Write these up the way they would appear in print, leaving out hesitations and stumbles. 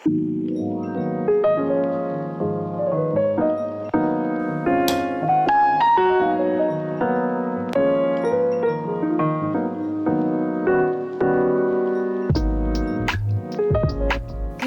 Good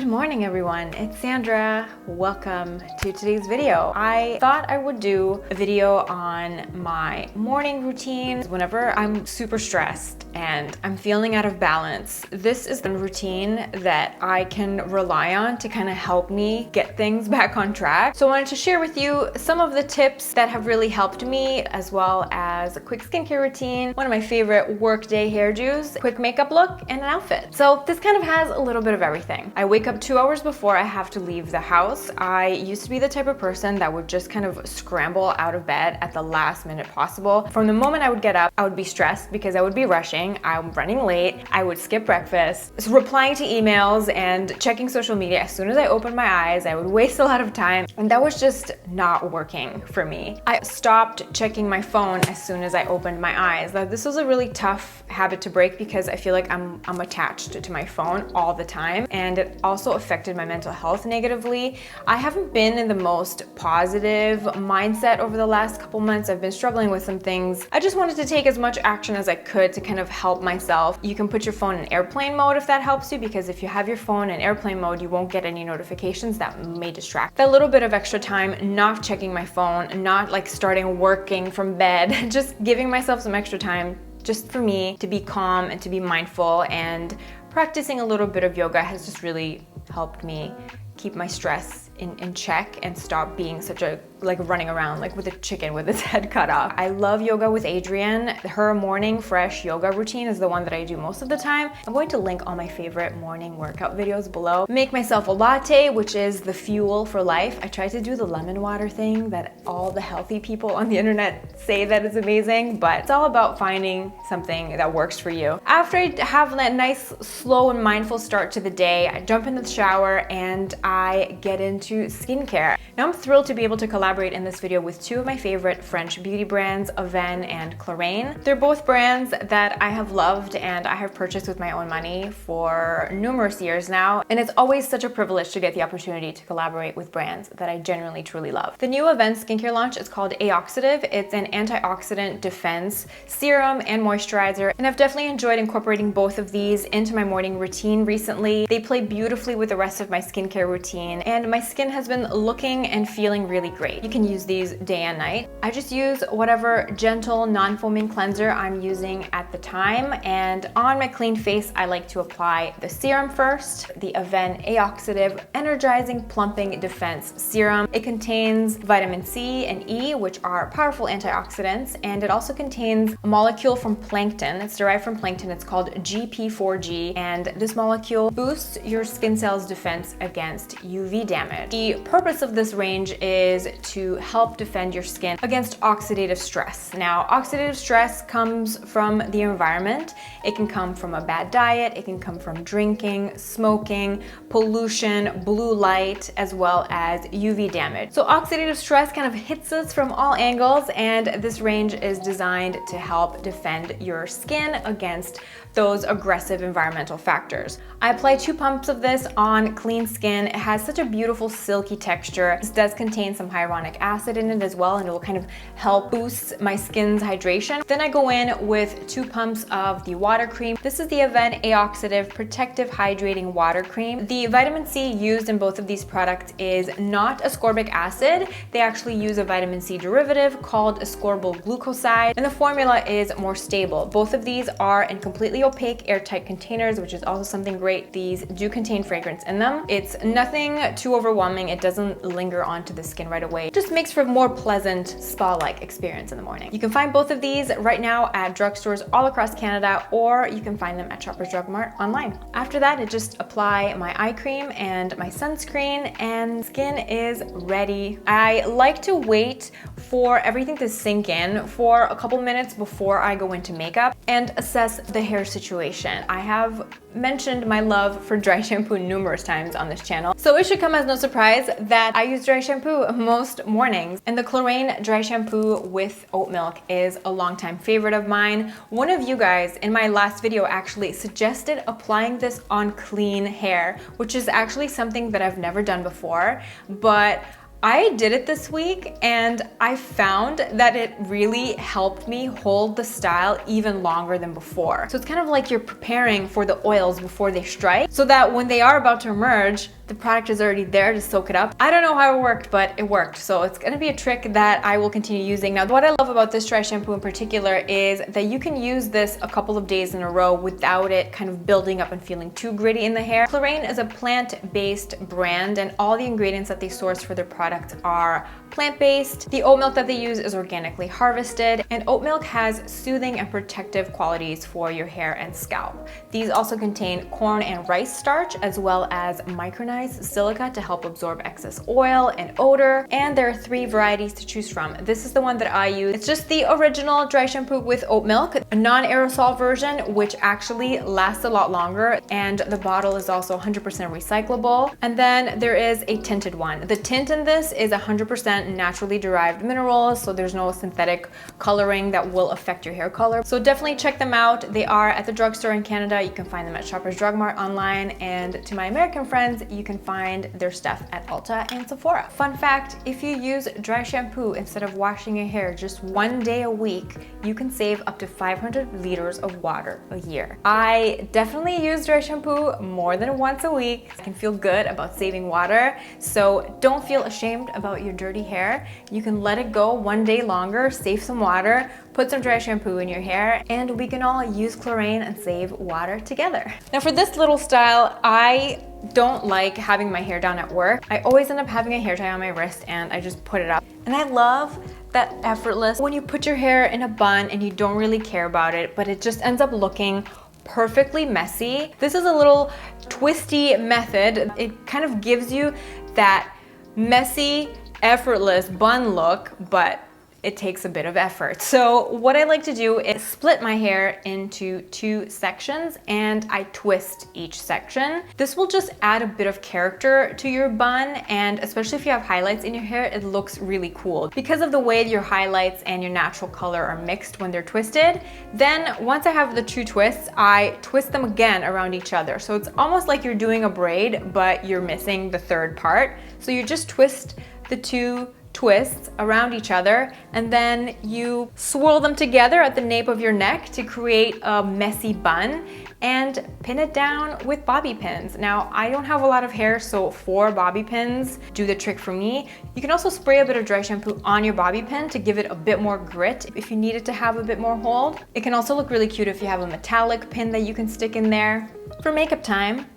morning everyone, it's Sandra. Welcome to today's video. I thought I would do a video on my morning routine whenever I'm super stressed and I'm feeling out of balance. This is the routine that I can rely on to kind of help me get things back on track. So I wanted to share with you some of the tips that have really helped me, as well as a quick skincare routine, one of my favorite Workday hairdos, quick makeup look, and an outfit. So this kind of has a little bit of everything. I wake up 2 hours before I have to leave the house. I used to be the type of person that would just kind of scramble out of bed at the last minute possible. From the moment I would get up, I would be stressed because I would be rushing, I'm running late, I would skip breakfast, replying to emails and checking social media. As soon as I opened my eyes, I would waste a lot of time, and that was just not working for me. I stopped checking my phone as soon as I opened my eyes. Now, this was a really tough habit to break because I feel like I'm attached to my phone all the time, and it also affected my mental health negatively. I haven't been in the most positive mindset over the last couple months. I've been struggling with some things. I just wanted to take as much action as I could to kind of help myself. You can put your phone in airplane mode if that helps you, because if you have your phone in airplane mode, you won't get any notifications that may distract. That little bit of extra time, not checking my phone, not like starting working from bed, just giving myself some extra time just for me to be calm and to be mindful, and practicing a little bit of yoga has just really helped me keep my stress in check and stop being such a running around like with a chicken with its head cut off. I love yoga with Adrienne. Her morning fresh yoga routine is the one that I do most of the time. I'm going to link all my favorite morning workout videos below. Make myself a latte, which is the fuel for life. I tried to do the lemon water thing that all the healthy people on the internet say that is amazing, but it's all about finding something that works for you. After I have that nice, slow and mindful start to the day, I jump into the shower and I get into skincare. Now I'm thrilled to be able to collaborate in this video with two of my favorite French beauty brands, Avene and Khair. They're both brands that I have loved and I have purchased with my own money for numerous years now, and it's always such a privilege to get the opportunity to collaborate with brands that I genuinely truly love. The new Avene skincare launch is called A-Oxitive. It's an antioxidant defense serum and moisturizer, and I've definitely enjoyed incorporating both of these into my morning routine recently. They play beautifully with the rest of my skincare routine, and my skin has been looking and feeling really great. You can use these day and night. I just use whatever gentle non-foaming cleanser I'm using at the time, and on my clean face I like to apply the serum first, the Avene A-Oxitive Energizing Plumping Defense Serum. It contains vitamin C and E, which are powerful antioxidants, and it also contains a molecule from plankton. It's derived from plankton. It's called GP4G, and this molecule boosts your skin cells' defense against UV damage. The purpose of this range is to help defend your skin against oxidative stress. Now, oxidative stress comes from the environment. It can come from a bad diet, it can come from drinking, smoking, pollution, blue light, as well as UV damage. So oxidative stress kind of hits us from all angles, and this range is designed to help defend your skin against those aggressive environmental factors. I apply 2 pumps of this on clean skin. It has such a beautiful silky texture. This does contain some hyaluronic acid in it as well, and it will kind of help boost my skin's hydration. Then I go in with 2 pumps of the water cream. This is the Avene A-Oxitive Protective Hydrating Water Cream. The vitamin C used in both of these products is not ascorbic acid. They actually use a vitamin C derivative called ascorbyl glucoside, and the formula is more stable. Both of these are in completely opaque airtight containers, which is also something great. These do contain fragrance in them. It's nothing too overwhelming. It doesn't linger onto the skin right away. It just makes for a more pleasant spa-like experience in the morning. You can find both of these right now at drugstores all across Canada, or you can find them at Shoppers Drug Mart online. After that, I just apply my eye cream and my sunscreen, and skin is ready. I like to wait for everything to sink in for a couple minutes before I go into makeup and assess the hair situation. I have mentioned my love for dry shampoo numerous times on this channel, so it should come as no surprise that I use dry shampoo most mornings. And the Klorane dry shampoo with oat milk is a longtime favorite of mine. One of you guys in my last video actually suggested applying this on clean hair, which is actually something that I've never done before, but I did it this week and I found that it really helped me hold the style even longer than before. So it's kind of like you're preparing for the oils before they strike, so that when they are about to emerge, the product is already there to soak it up. I don't know how it worked, but it worked. So it's gonna be a trick that I will continue using. Now, what I love about this dry shampoo in particular is that you can use this a couple of days in a row without it kind of building up and feeling too gritty in the hair. Klorane is a plant-based brand, and all the ingredients that they source for their products are plant-based. The oat milk that they use is organically harvested, and oat milk has soothing and protective qualities for your hair and scalp. These also contain corn and rice starch, as well as micronized silica to help absorb excess oil and odor. And there are 3 varieties to choose from. This is the one that I use. It's just the original dry shampoo with oat milk, a non-aerosol version, which actually lasts a lot longer, and the bottle is also 100% recyclable. And then there is a tinted one. The tint in this is 100% naturally derived minerals, so there's no synthetic coloring that will affect your hair color. So definitely check them out. They are at the drugstore in Canada. You can find them at Shoppers Drug Mart online, and to my American friends, you can find their stuff at Ulta and Sephora. Fun fact, if you use dry shampoo instead of washing your hair just 1 day a week, you can save up to 500 liters of water a year. I definitely use dry shampoo more than once a week. I can feel good about saving water, so don't feel ashamed about your dirty hair. You can let it go 1 day longer, save some water, put some dry shampoo in your hair, and we can all use Klorane and save water together. Now for this little style, I don't like having my hair down at work. I always end up having a hair tie on my wrist and I just put it up. And I love that effortless when you put your hair in a bun and you don't really care about it, but it just ends up looking perfectly messy. This is a little twisty method. It kind of gives you that messy, effortless bun look, but it takes a bit of effort. So what I like to do is split my hair into 2 sections and I twist each section. This will just add a bit of character to your bun, and especially if you have highlights in your hair, it looks really cool. Because of the way your highlights and your natural color are mixed when they're twisted, then once I have the 2 twists, I twist them again around each other. So it's almost like you're doing a braid, but you're missing the 3rd part. So you just twist the 2 twists around each other, and then you swirl them together at the nape of your neck to create a messy bun and pin it down with bobby pins. Now, I don't have a lot of hair, so 4 bobby pins do the trick for me. You can also spray a bit of dry shampoo on your bobby pin to give it a bit more grit if you need it to have a bit more hold. It can also look really cute if you have a metallic pin that you can stick in there. For makeup time,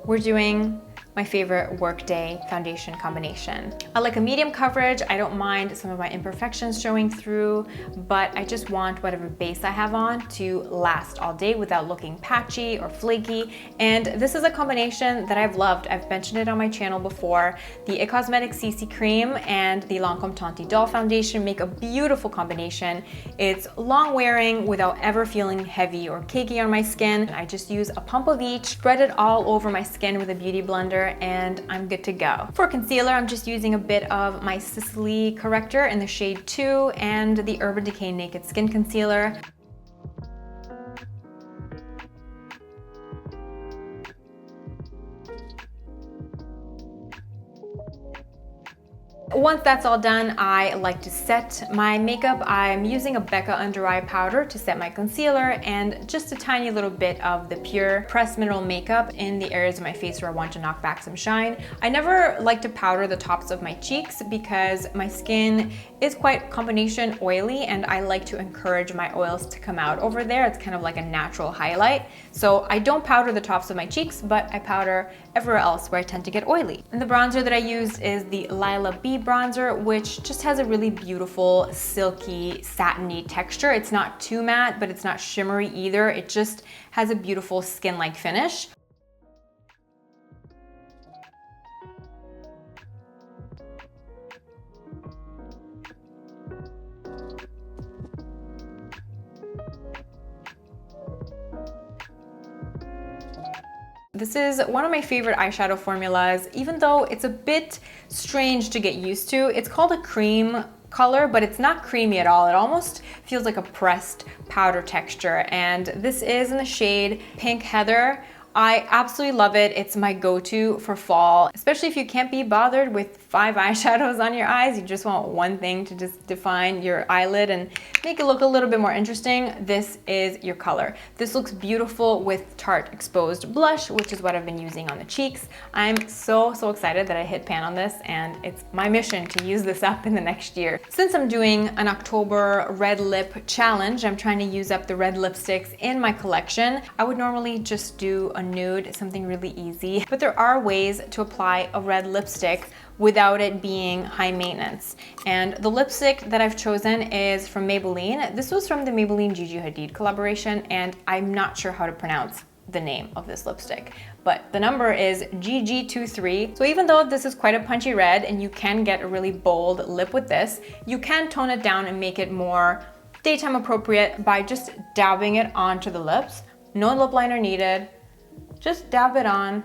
we're doing my favorite Workday foundation combination. I like a medium coverage. I don't mind some of my imperfections showing through, but I just want whatever base I have on to last all day without looking patchy or flaky. And this is a combination that I've loved. I've mentioned it on my channel before. The A Cosmetics CC Cream and the Lancome Teint Idole foundation make a beautiful combination. It's long wearing without ever feeling heavy or cakey on my skin. I just use a pump of each, spread it all over my skin with a beauty blender, and I'm good to go. For concealer, I'm just using a bit of my Sisley corrector in the shade 2 and the Urban Decay Naked Skin Concealer. Once that's all done, I like to set my makeup. I'm using a Becca Undereye powder to set my concealer and just a tiny little bit of the PUR Pressed Mineral Makeup in the areas of my face where I want to knock back some shine. I never like to powder the tops of my cheeks because my skin is quite combination oily and I like to encourage my oils to come out over there. It's kind of like a natural highlight. So I don't powder the tops of my cheeks, but I powder everywhere else where I tend to get oily. And the bronzer that I used is the Lilah B bronzer, which just has a really beautiful, silky, satiny texture. It's not too matte, but it's not shimmery either. It just has a beautiful skin-like finish. This is one of my favorite eyeshadow formulas, even though it's a bit strange to get used to. It's called a cream color, but it's not creamy at all. It almost feels like a pressed powder texture. And this is in the shade Pink Heather. I absolutely love it. It's my go-to for fall, especially if you can't be bothered with 5 eyeshadows on your eyes. You just want one thing to just define your eyelid and make it look a little bit more interesting. This is your color. This looks beautiful with Tarte Exposed Blush, which is what I've been using on the cheeks. I'm so excited that I hit pan on this, and it's my mission to use this up in the next year. Since I'm doing an October red lip challenge, I'm trying to use up the red lipsticks in my collection. I would normally just do a nude, something really easy, but there are ways to apply a red lipstick without it being high maintenance. And the lipstick that I've chosen is from Maybelline. This was from the Maybelline Gigi Hadid collaboration, and I'm not sure how to pronounce the name of this lipstick, but the number is GG23. So even though this is quite a punchy red and you can get a really bold lip with this, you can tone it down and make it more daytime appropriate by just dabbing it onto the lips. No lip liner needed. Just dab it on.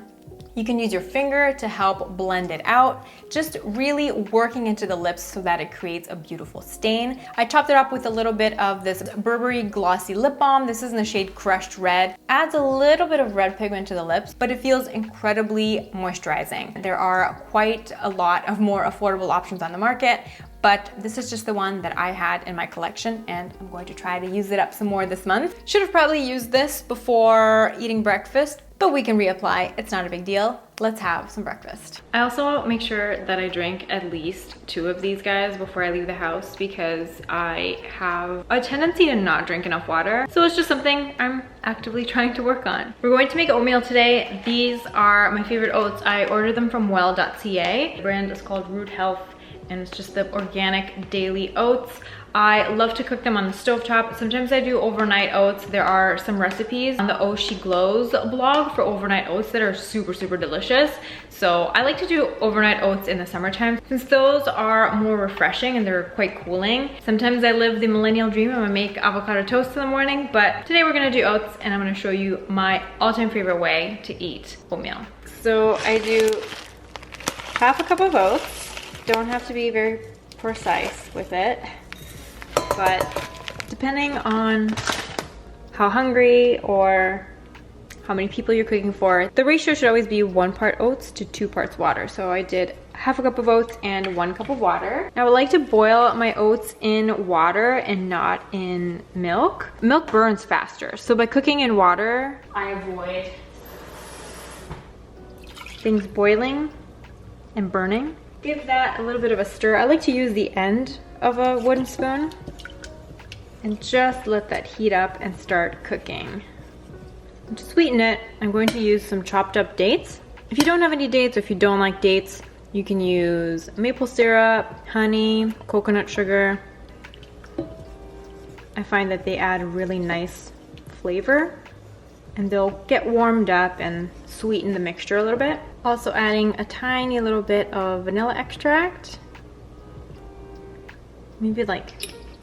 You can use your finger to help blend it out, just really working into the lips so that it creates a beautiful stain. I topped it up with a little bit of this Burberry Glossy Lip Balm. This is in the shade Crushed Red. Adds a little bit of red pigment to the lips, but it feels incredibly moisturizing. There are quite a lot of more affordable options on the market, but this is just the one that I had in my collection, and I'm going to try to use it up some more this month. Should have probably used this before eating breakfast, but we can reapply. It's not a big deal. Let's have some breakfast. I also make sure that I drink at least 2 of these guys before I leave the house because I have a tendency to not drink enough water. So it's just something I'm actively trying to work on. We're going to make oatmeal today. These are my favorite oats. I ordered them from well.ca. The brand is called Root Health, and it's just the organic daily oats. I love to cook them on the stovetop. Sometimes I do overnight oats. There are some recipes on the Oh She Glows blog for overnight oats that are super delicious. So I like to do overnight oats in the summertime since those are more refreshing and they're quite cooling. Sometimes I live the millennial dream and I make avocado toast in the morning, but today we're gonna do oats and I'm gonna show you my all-time favorite way to eat oatmeal. So I do half a cup of oats. Don't have to be very precise with it, but depending on how hungry or how many people you're cooking for, the ratio should always be 1 part oats to 2 parts water. So I did half a cup of oats and 1 cup of water. Now I would like to boil my oats in water and not in milk. Milk burns faster, so by cooking in water, I avoid things boiling and burning. Give that a little bit of a stir. I like to use the end of a wooden spoon and just let that heat up and start cooking. And to sweeten it, I'm going to use some chopped up dates. If you don't have any dates or if you don't like dates, you can use maple syrup, honey, coconut sugar. I find that they add really nice flavor and they'll get warmed up and sweeten the mixture a little bit. Also adding a tiny little bit of vanilla extract. Maybe like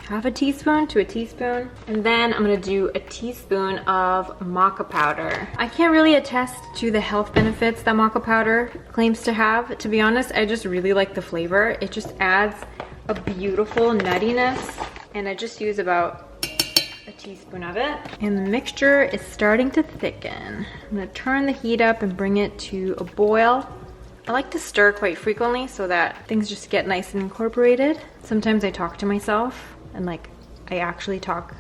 half a teaspoon to a teaspoon. And then I'm gonna do a teaspoon of maca powder. I can't really attest to the health benefits that maca powder claims to have. To be honest, I just really like the flavor. It just adds a beautiful nuttiness. And I just use about a teaspoon of it. And the mixture is starting to thicken. I'm gonna turn the heat up and bring it to a boil. I like to stir quite frequently so that things just get nice and incorporated. Sometimes I talk to myself and like I actually talk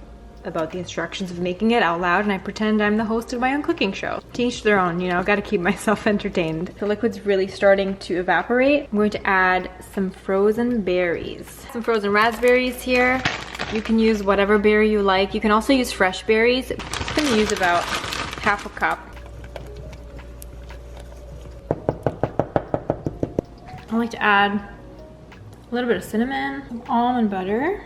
about the instructions of making it out loud and I pretend I'm the host of my own cooking show. To each their own, you know, gotta keep myself entertained. The liquid's really starting to evaporate. I'm going to add some frozen berries. Some frozen raspberries here. You can use whatever berry you like. You can also use fresh berries. I'm gonna use about half a cup. I like to add a little bit of cinnamon, some almond butter,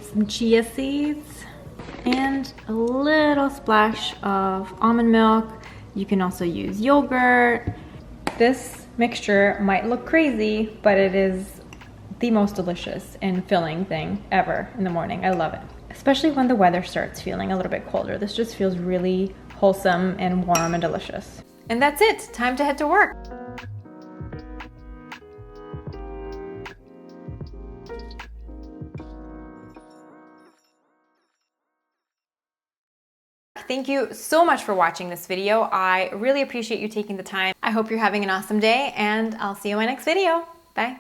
some chia seeds, and a little splash of almond milk. You can also use yogurt. This mixture might look crazy, but it is the most delicious and filling thing ever in the morning. I love it. especially when the weather starts feeling a little bit colder. This just feels really wholesome and warm and delicious. And that's it, time to head to work. Thank you so much for watching this video. I really appreciate you taking the time. I hope you're having an awesome day, and I'll see you in my next video. Bye.